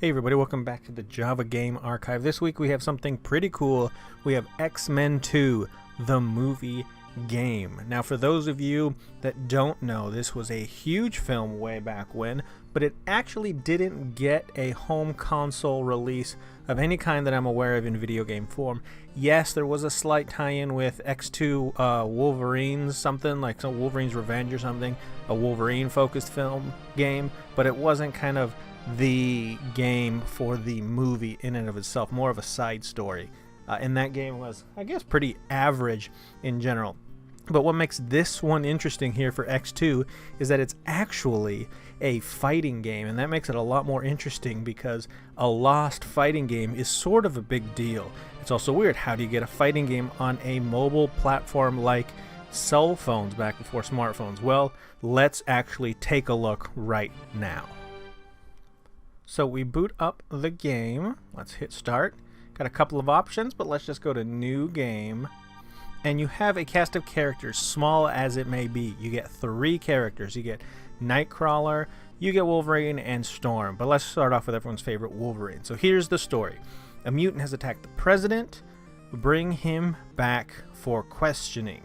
Hey everybody, welcome back to the Java Game Archive. This week we have something pretty cool. We have X-Men 2, the movie game. Now for those of you that don't know, this was a huge film way back when, but it actually didn't get a home console release of any kind that I'm aware of in video game form. Yes, there was a slight tie-in with X2 Wolverine, something like some Wolverine's Revenge or something, a Wolverine focused film game, but it wasn't kind of the game for the movie in and of itself, more of a side story. And that game was, I guess, pretty average in general. But what makes this one interesting here for X2 is that it's actually a fighting game, and that makes it a lot more interesting because a lost fighting game is sort of a big deal. It's also weird, how do you get a fighting game on a mobile platform like cell phones back before smartphones? Well, let's actually take a look right now. So we boot up the game. Let's hit start. Got a couple of options, but let's just go to new game. And you have a cast of characters, small as it may be. You get 3 characters. You get Nightcrawler, you get Wolverine, and Storm. But let's start off with everyone's favorite, Wolverine. So here's the story. A mutant has attacked the president. Bring him back for questioning.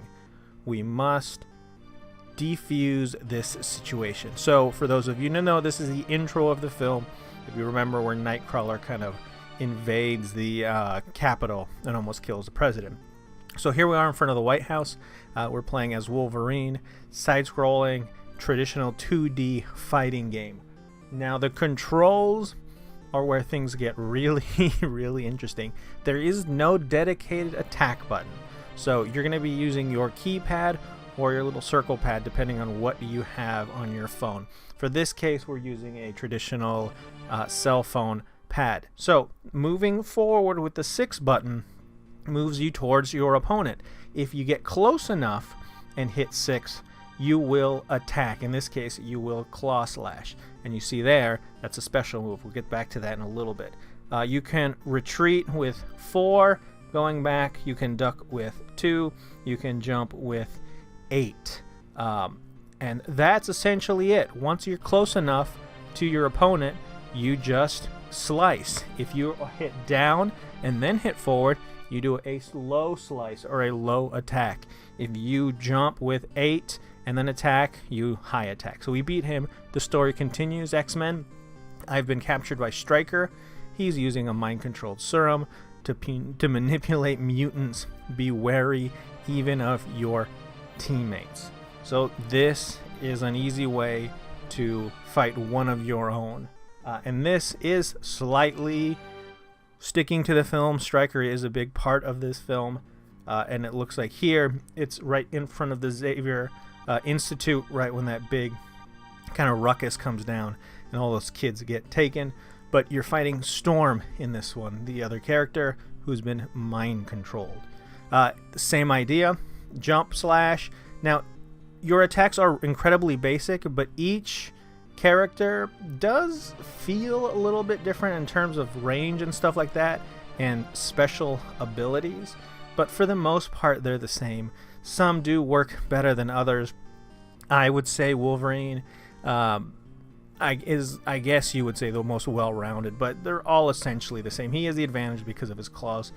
We must defuse this situation. So for those of you who know, this is the intro of the film. If you remember, where Nightcrawler kind of invades the Capitol and almost kills the president. So here we are in front of the White House. We're playing as Wolverine, side-scrolling, traditional 2D fighting game. Now the controls are where things get really, really interesting. There is no dedicated attack button. So you're going to be using your keypad or your little circle pad, depending on what you have on your phone. For this case, we're using a traditional cell phone pad. So moving forward with the 6 button moves you towards your opponent. If you get close enough and hit 6, you will attack. In this case, you will claw slash. And you see there, that's a special move. We'll get back to that in a little bit. You can retreat with 4, going back. You can duck with 2. You can jump with 8. And that's essentially it. Once you're close enough to your opponent, you just slice. If you hit down and then hit forward, you do a low slice or a low attack. If you jump with 8 and then attack, you high attack. So we beat him. The story continues. X-Men. I've been captured by Stryker. He's using a mind-controlled serum to manipulate mutants. Be wary even of your teammates. So this is an easy way to fight one of your own. And this is slightly sticking to the film. Stryker is a big part of this film. And it looks like here, it's right in front of the Xavier Institute, right when that big kind of ruckus comes down and all those kids get taken. But you're fighting Storm in this one, the other character who's been mind controlled. Same idea, jump slash. Now, your attacks are incredibly basic, but each character does feel a little bit different in terms of range and stuff like that, and special abilities. But for the most part, they're the same. Some do work better than others. I would say Wolverine I guess you would say the most well-rounded, but they're all essentially the same. He has the advantage because of his claws.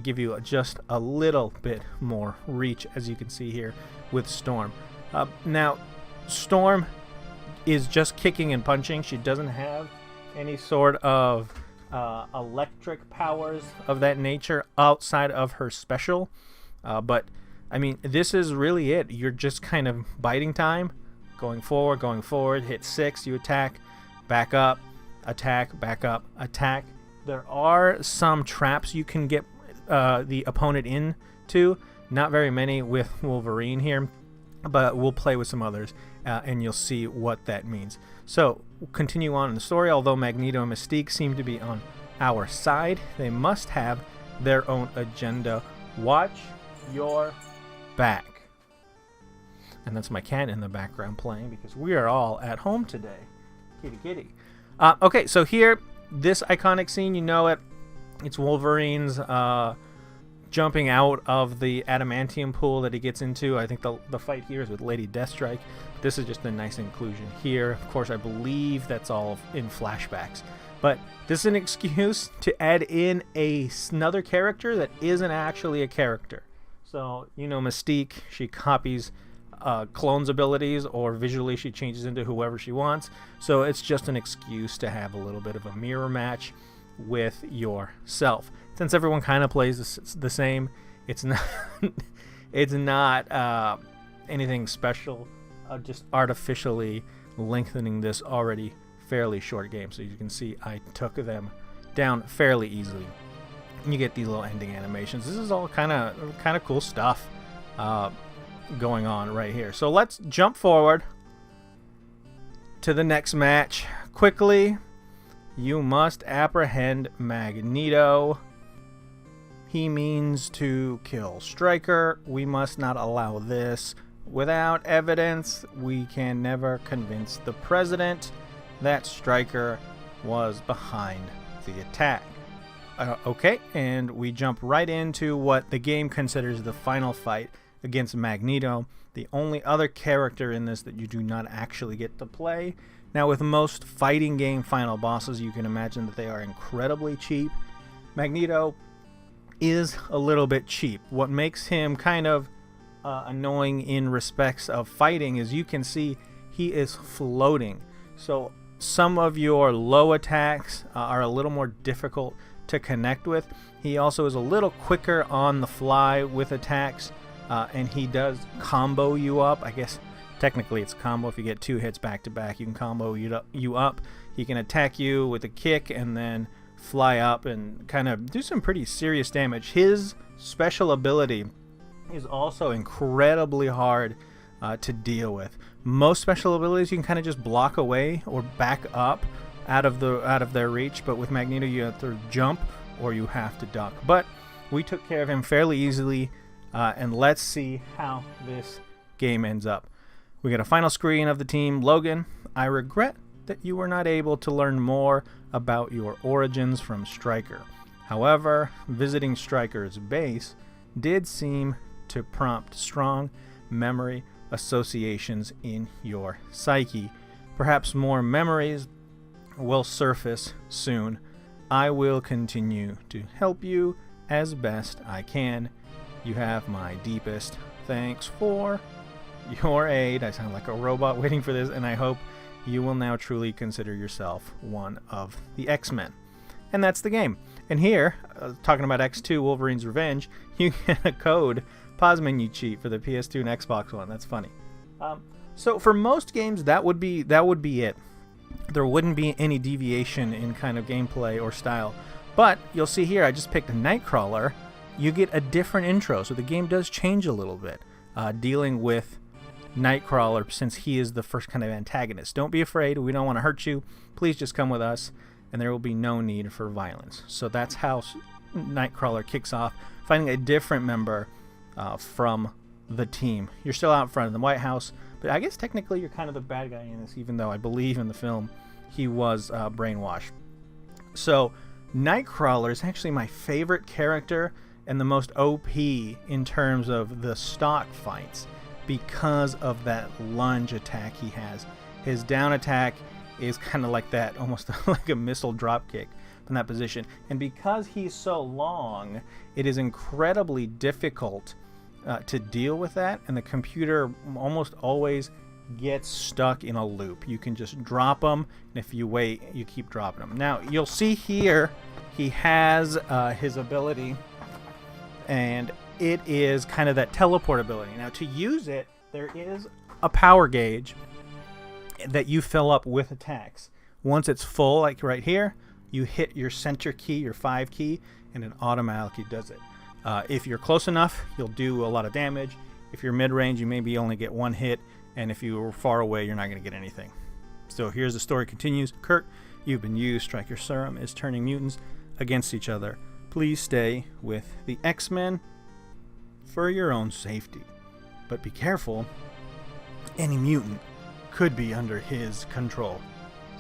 Give you just a little bit more reach, as you can see here with Storm. Now, Storm is just kicking and punching. She doesn't have any sort of electric powers of that nature outside of her special. But, I mean, this is really it. You're just kind of biding time, going forward, hit 6, you attack, back up, attack, back up, attack. There are some traps you can get the opponent into. Not very many with Wolverine here, but we'll play with some others, and you'll see what that means. So, we'll continue on in the story. Although Magneto and Mystique seem to be on our side, they must have their own agenda. Watch your back. And that's my cat in the background playing because we are all at home today. Kitty, kitty. Okay, so here, this iconic scene, you know it. It's Wolverine's jumping out of the adamantium pool that he gets into. I think the fight here is with Lady Deathstrike. This is just a nice inclusion here. Of course, I believe that's all in flashbacks. But this is an excuse to add in another character that isn't actually a character. So, Mystique, she copies clones' abilities, or visually she changes into whoever she wants. So it's just an excuse to have a little bit of a mirror match with yourself. Since everyone kind of plays the same, it's not it's not anything special. Just artificially lengthening this already fairly short game. So you can see I took them down fairly easily. And you get these little ending animations. This is all kind of cool stuff going on right here. So let's jump forward to the next match quickly. You must apprehend Magneto. He means to kill Stryker. We must not allow this. Without evidence, we can never convince the president that Stryker was behind the attack. Okay, and we jump right into what the game considers the final fight against Magneto, the only other character in this that you do not actually get to play. Now, with most fighting game final bosses, you can imagine that they are incredibly cheap. Magneto is a little bit cheap. What makes him kind of annoying in respects of fighting is you can see he is floating. So some of your low attacks are a little more difficult to connect with. He also is a little quicker on the fly with attacks, and he does combo you up. I guess technically it's combo. If you get 2 hits back to back, you can combo you up. He can attack you with a kick and then fly up and kind of do some pretty serious damage. His special ability is also incredibly hard to deal with. Most special abilities you can kind of just block away or back up out of their reach, but with Magneto you have to jump or you have to duck. But we took care of him fairly easily, and let's see how this game ends up. We get a final screen of the team. Logan, I regret that you were not able to learn more about your origins from Stryker. However, visiting Stryker's base did seem to prompt strong memory associations in your psyche. Perhaps more memories will surface soon. I will continue to help you as best I can. You have my deepest thanks for your aid. I sound like a robot waiting for this, and I hope you will now truly consider yourself one of the X-Men. And that's the game. And here, talking about X2 Wolverine's Revenge, you get a code pause menu cheat for the PS2 and Xbox One. That's funny. So for most games, that would be it. There wouldn't be any deviation in kind of gameplay or style. But you'll see here, I just picked a Nightcrawler. You get a different intro, so the game does change a little bit, dealing with Nightcrawler, since he is the first kind of antagonist. Don't be afraid. We don't want to hurt you. Please just come with us, and there will be no need for violence. So that's how Nightcrawler kicks off, finding a different member from the team. You're still out front of the White House, but I guess technically you're kind of the bad guy in this, even though I believe in the film he was brainwashed. So Nightcrawler is actually my favorite character and the most OP in terms of the stock fights, because of that lunge attack he has. His down attack is kind of like that, almost like a missile drop kick from that position. And because he's so long, it is incredibly difficult to deal with that, and the computer almost always gets stuck in a loop. You can just drop him, and if you wait, you keep dropping him. Now, you'll see here, he has his ability, and it is kind of that teleport ability. Now, to use it, there is a power gauge that you fill up with attacks. Once it's full, like right here, you hit your center key, your 5 key, and it automatically does it. If you're close enough, you'll do a lot of damage. If you're mid-range, you maybe only get 1 hit, and if you're far away, you're not going to get anything. So here's the story continues. Kirk, you've been used. Stryker Serum is turning mutants against each other. Please stay with the X-Men for your own safety. But be careful. Any mutant could be under his control.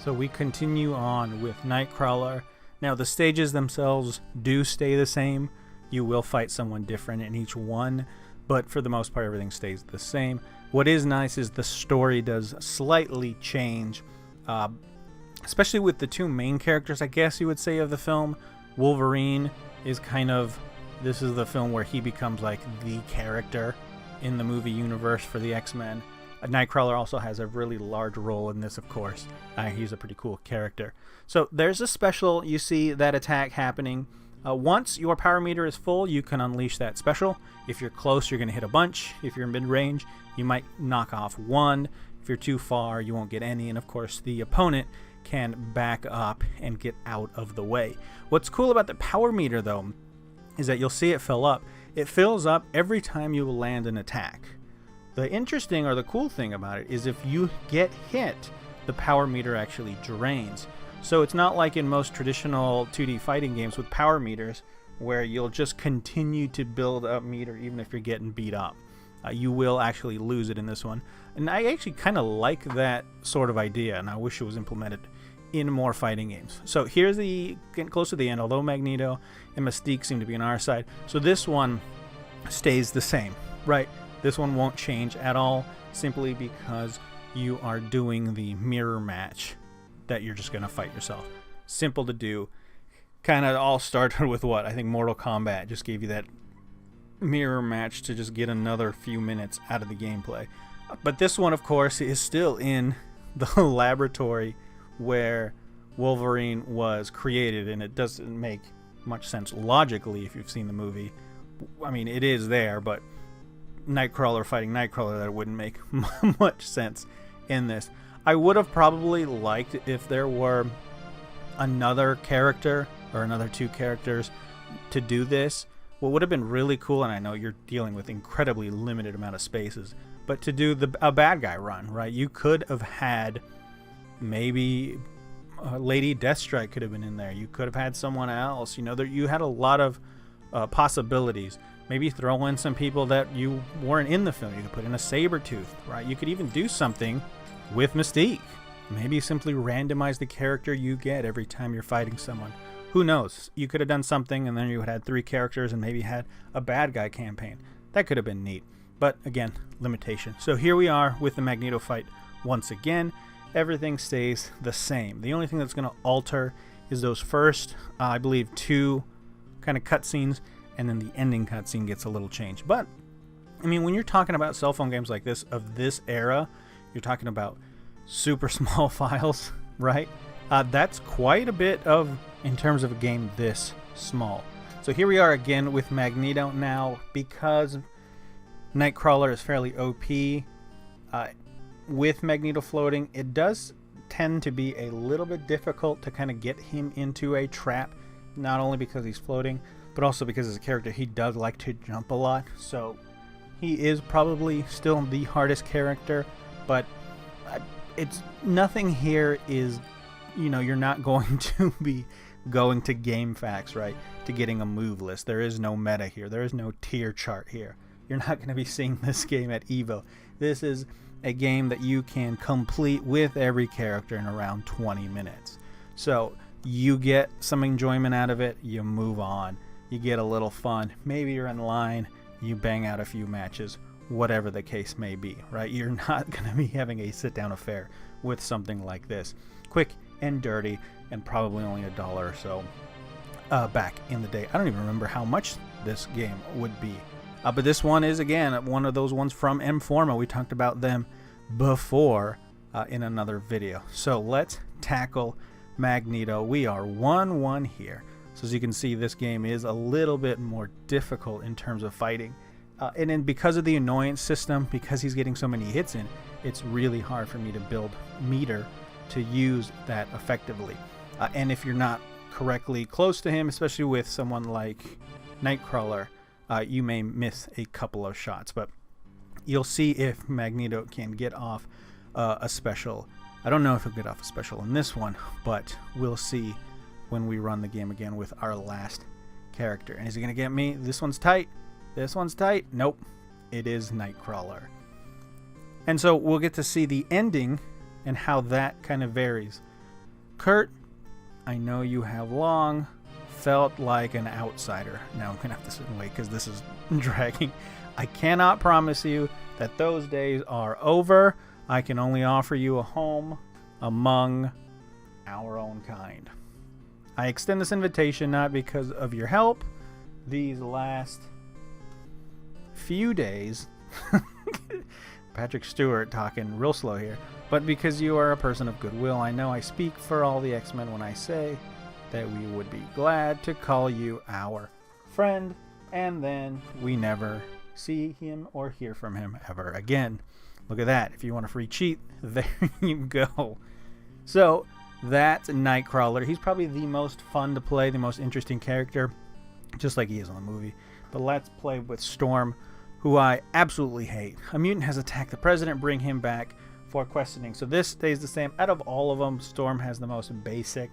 So we continue on with Nightcrawler. Now the stages themselves do stay the same. You will fight someone different in each one, but for the most part everything stays the same. What is nice is the story does slightly change. especially with the two main characters, I guess you would say, of the film. Wolverine is kind of, this is the film where he becomes like the character in the movie universe for the X-Men. Nightcrawler also has a really large role in this, of course. He's a pretty cool character. So there's a special, you see that attack happening. Once your power meter is full, you can unleash that special. If you're close, you're going to hit a bunch. If you're mid-range, you might knock off one. If you're too far, you won't get any. And of course, the opponent can back up and get out of the way. What's cool about the power meter, though, is that you'll see it fill up. It fills up every time you land an attack. The interesting or the cool thing about it is if you get hit, the power meter actually drains. So it's not like in most traditional 2D fighting games with power meters where you'll just continue to build up meter even if you're getting beat up. You will actually lose it in this one. And I actually kind of like that sort of idea, and I wish it was implemented in more fighting games. So here's getting close to the end, although Magneto and Mystique seem to be on our side. So this one stays the same, right? This one won't change at all, simply because you are doing the mirror match that you're just going to fight yourself. Simple to do. Kind of all started with what? I think Mortal Kombat just gave you that mirror match to just get another few minutes out of the gameplay. But this one, of course, is still in the laboratory where Wolverine was created, and it doesn't make much sense logically if you've seen the movie. I mean, it is there, but Nightcrawler fighting Nightcrawler, that wouldn't make much sense in this. I would have probably liked if there were another character or another two characters to do this. What would have been really cool, and I know you're dealing with incredibly limited amount of spaces, but to do a bad guy run, right? You could have had maybe Lady Deathstrike could have been in there. You could have had someone else. You know, you had a lot of possibilities. Maybe throw in some people that you weren't in the film. You could put in a Sabretooth, right? You could even do something with Mystique. Maybe simply randomize the character you get every time you're fighting someone. Who knows? You could have done something and then you would have had 3 characters and maybe had a bad guy campaign. That could have been neat. But again, limitation. So here we are with the Magneto fight once again. Everything stays the same. The only thing that's going to alter is those first, I believe, 2 kind of cutscenes, and then the ending cutscene gets a little changed. But, I mean, when you're talking about cell phone games like this, of this era, you're talking about super small files, right? That's quite a bit in terms of a game this small. So here we are again with Magneto now, because Nightcrawler is fairly OP. With Magneto floating, it does tend to be a little bit difficult to kind of get him into a trap, not only because he's floating, but also because as a character he does like to jump a lot. So he is probably still the hardest character, but it's nothing here is, you know, you're not going to be going to game facts, right, to getting a move list. There is no meta here. There is no tier chart here. You're not going to be seeing this game at Evo. This is a game that you can complete with every character in around 20 minutes. So you get some enjoyment out of it, you move on, you get a little fun, maybe you're in line, you bang out a few matches, whatever the case may be, right? You're not going to be having a sit-down affair with something like this. Quick and dirty, and probably only $1 or so back in the day. I don't even remember how much this game would be. But this one is, again, one of those ones from M-Forma. We talked about them before in another video. So let's tackle Magneto. We are 1-1 here. So as you can see, this game is a little bit more difficult in terms of fighting. And then because of the annoyance system, because he's getting so many hits in, it's really hard for me to build meter to use that effectively. And if you're not correctly close to him, especially with someone like Nightcrawler, you may miss a couple of shots, but you'll see if Magneto can get off a special. I don't know if he'll get off a special in this one, but we'll see when we run the game again with our last character. And is he going to get me? This one's tight. This one's tight. Nope. It is Nightcrawler. And so we'll get to see the ending and how that kind of varies. Kurt, I know you have long felt like an outsider. Now I'm going to have to sit and wait because this is dragging. I cannot promise you that those days are over. I can only offer you a home among our own kind. I extend this invitation not because of your help these last few days. Patrick Stewart talking real slow here. But because you are a person of goodwill. I know I speak for all the X-Men when I say that we would be glad to call you our friend, and then we never see him or hear from him ever again. Look at that. If you want a free cheat, there you go. So that's Nightcrawler. He's probably the most fun to play, the most interesting character, just like he is in the movie. But let's play with Storm, who I absolutely hate. A mutant has attacked the president, bring him back for questioning. So this stays the same. Out of all of them, Storm has the most basic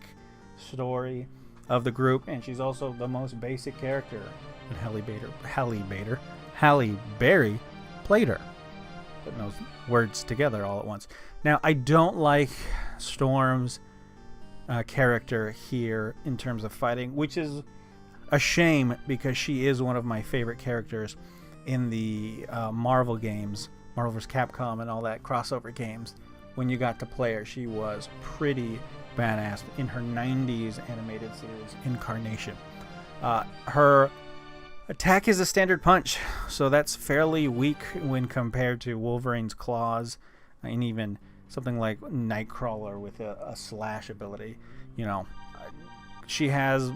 story of the group, and she's also the most basic character. And Halle Berry played her. Putting those words together all at once. Now, I don't like Storm's character here in terms of fighting, which is a shame because she is one of my favorite characters in the Marvel games, Marvel vs. Capcom and all that crossover games. When you got to play her, she was pretty badass in her 90s animated series incarnation. Her attack is a standard punch, so that's fairly weak when compared to Wolverine's claws and even something like Nightcrawler with a slash ability. You know, she has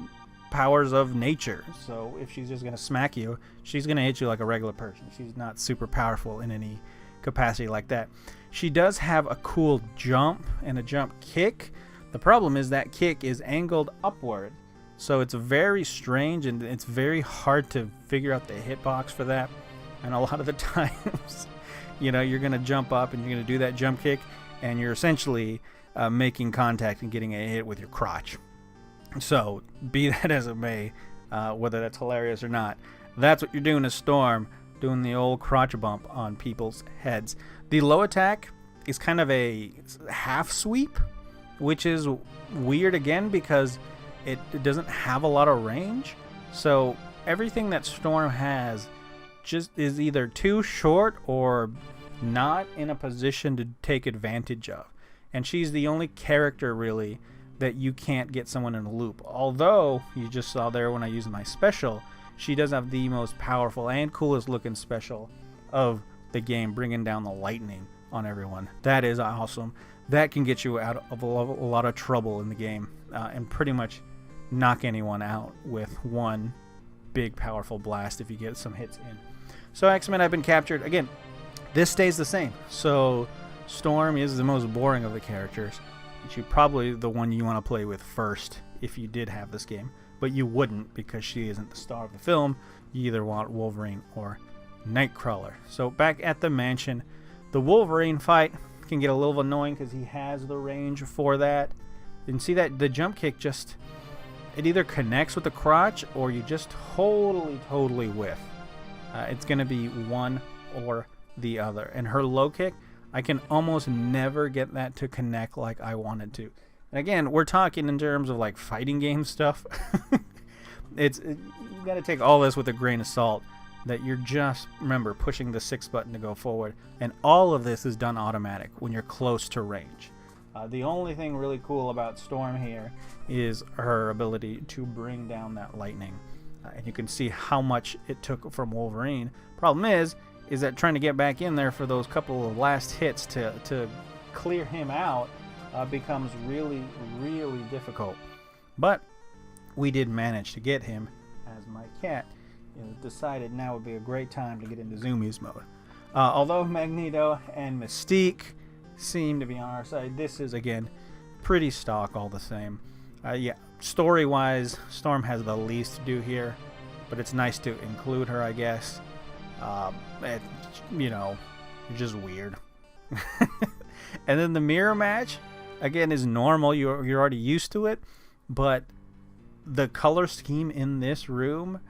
powers of nature, so if she's just going to smack you, she's going to hit you like a regular person. She's not super powerful in any capacity like that. She does have a cool jump and a jump kick. The problem is that kick is angled upward, so it's very strange and it's very hard to figure out the hitbox for that. And a lot of the times, you know, you're going to jump up and you're going to do that jump kick, and you're essentially making contact and getting a hit with your crotch. So, be that as it may, whether that's hilarious or not, that's what you're doing as Storm, doing the old crotch bump on people's heads. The low attack is kind of a half sweep, which is weird again because it doesn't have a lot of range. So, everything that Storm has just is either too short or not in a position to take advantage of. And she's the only character really that you can't get someone in a loop. Although, you just saw there when I used my special, she does have the most powerful and coolest looking special of the game, bringing down the lightning on everyone. That is awesome. That can get you out of a lot of trouble in the game and pretty much knock anyone out with one big powerful blast if you get some hits in. So X-Men have been captured. Again, this stays the same. So Storm is the most boring of the characters. She's probably the one you want to play with first if you did have this game, but you wouldn't because she isn't the star of the film. You either want Wolverine or Nightcrawler. So back at the mansion, the Wolverine fight can get a little annoying because he has the range for that. And see that the jump kick just, it either connects with the crotch or you just totally whiff. It's going to be one or the other. And her low kick, I can almost never get that to connect like I wanted to. And again, we're talking in terms of like fighting game stuff. You got to take all this with a grain of salt. That you're just, remember, pushing the 6 button to go forward. And all of this is done automatic when you're close to range. The only thing really cool about Storm here is her ability to bring down that lightning. And you can see how much it took from Wolverine. Problem is that trying to get back in there for those couple of last hits to clear him out becomes really difficult. But we did manage to get him, as my cat decided now would be a great time to get into Zoomies mode. Although Magneto and Mystique seem to be on our side, this is again pretty stock all the same. Yeah, story-wise, Storm has the least to do here, but it's nice to include her, I guess. Just weird. And then the mirror match, again, is normal. You're already used to it, but the color scheme in this room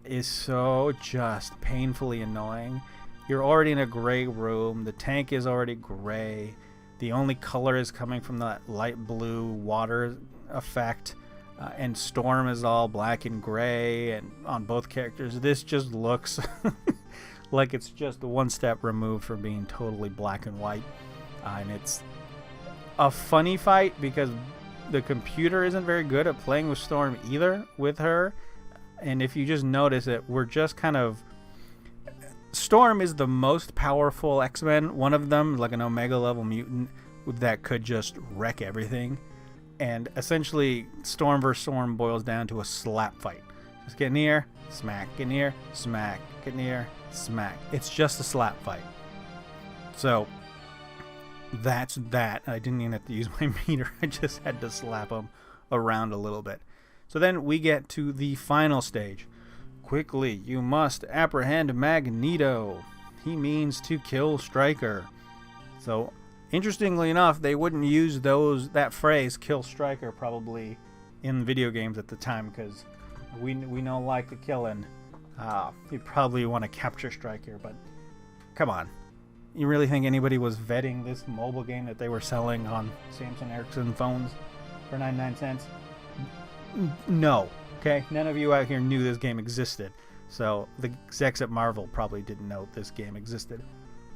is so just painfully annoying. You're already in a gray room. The tank is already gray. The only color is coming from that light blue water effect. And Storm is all black and gray and on both characters. This just looks like it's just one step removed from being totally black and white. And it's a funny fight because the computer isn't very good at playing with Storm either with her. And if you just notice it, we're just kind of... Storm is the most powerful X-Men. One of them, like an Omega level mutant that could just wreck everything. And essentially, Storm versus Storm boils down to a slap fight. Just get near, smack, get near, smack, get near, smack. It's just a slap fight. So, that's that. I didn't even have to use my meter. I just had to slap them around a little bit. So then we get to the final stage. Quickly, you must apprehend Magneto. He means to kill Stryker. So, interestingly enough, they wouldn't use that phrase, kill Stryker, probably in video games at the time, because we know like the killing. You probably want to capture Stryker, but come on. You really think anybody was vetting this mobile game that they were selling on Samsung Ericsson phones for 99 cents? No. Okay? None of you out here knew this game existed. So the execs at Marvel probably didn't know this game existed.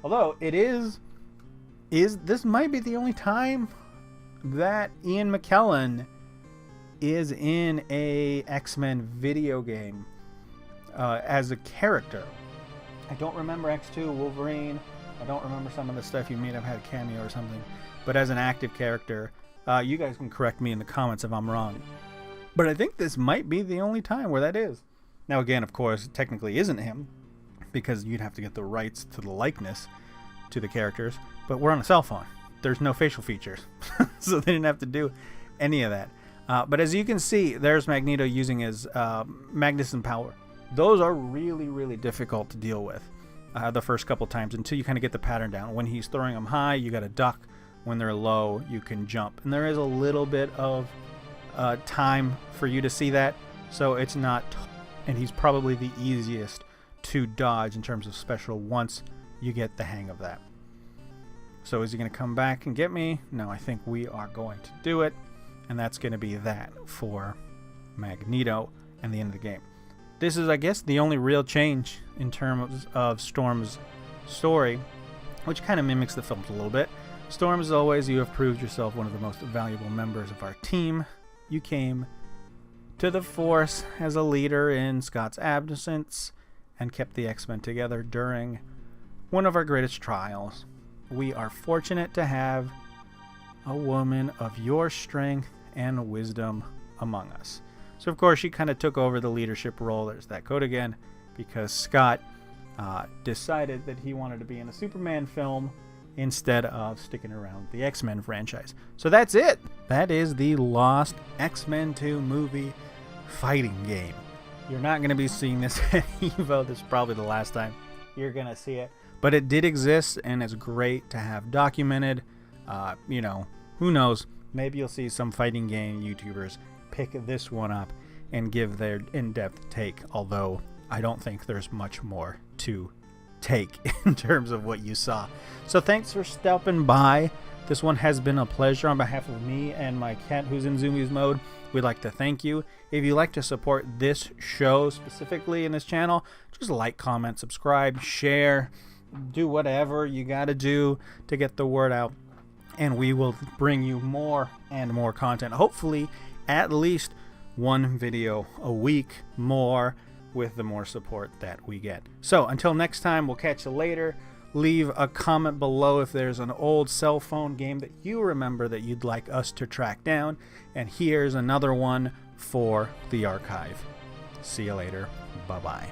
Although it this might be the only time that Ian McKellen is in a X-Men video game as a character. I don't remember X2, Wolverine. I don't remember some of the stuff. You may have had a cameo or something. But as an active character, you guys can correct me in the comments if I'm wrong. But I think this might be the only time where that is. Now again, of course, it technically isn't him, because you'd have to get the rights to the likeness to the characters. But we're on a cell phone. There's no facial features. So they didn't have to do any of that. But as you can see, there's Magneto using his magnetism power. Those are really, really difficult to deal with the first couple times until you kind of get the pattern down. When he's throwing them high, you got to duck. When they're low, you can jump. And there is a little bit of time for you to see that, so it's not... And he's probably the easiest to dodge in terms of special once you get the hang of that. So is he going to come back and get me? No, I think we are going to do it, and that's going to be that for Magneto and the end of the game. This is, I guess, the only real change in terms of Storm's story, which kind of mimics the films a little bit. Storm, as always, you have proved yourself one of the most valuable members of our team. You came to the Force as a leader in Scott's absence and kept the X-Men together during one of our greatest trials. We are fortunate to have a woman of your strength and wisdom among us. So, of course, she kind of took over the leadership role. There's that quote again, because Scott decided that he wanted to be in a Superman film instead of sticking around the X-Men franchise. So that's it. That is the Lost X-Men 2 movie fighting game. You're not going to be seeing this at EVO. This is probably the last time you're going to see it. But it did exist, and it's great to have documented. You know, who knows? Maybe you'll see some fighting game YouTubers pick this one up and give their in-depth take, although I don't think there's much more to take in terms of what you saw. So thanks for stopping by. This one has been a pleasure. On behalf of me and my cat who's in Zoomies mode, we'd like to thank you. If you'd like to support this show specifically in this channel, just like, comment, subscribe, share, do whatever you gotta do to get the word out, and we will bring you more and more content. Hopefully at least one video a week more, with the more support that we get. So until next time, we'll catch you later. Leave a comment below if there's an old cell phone game that you remember that you'd like us to track down. And here's another one for the archive. See you later. Bye-bye.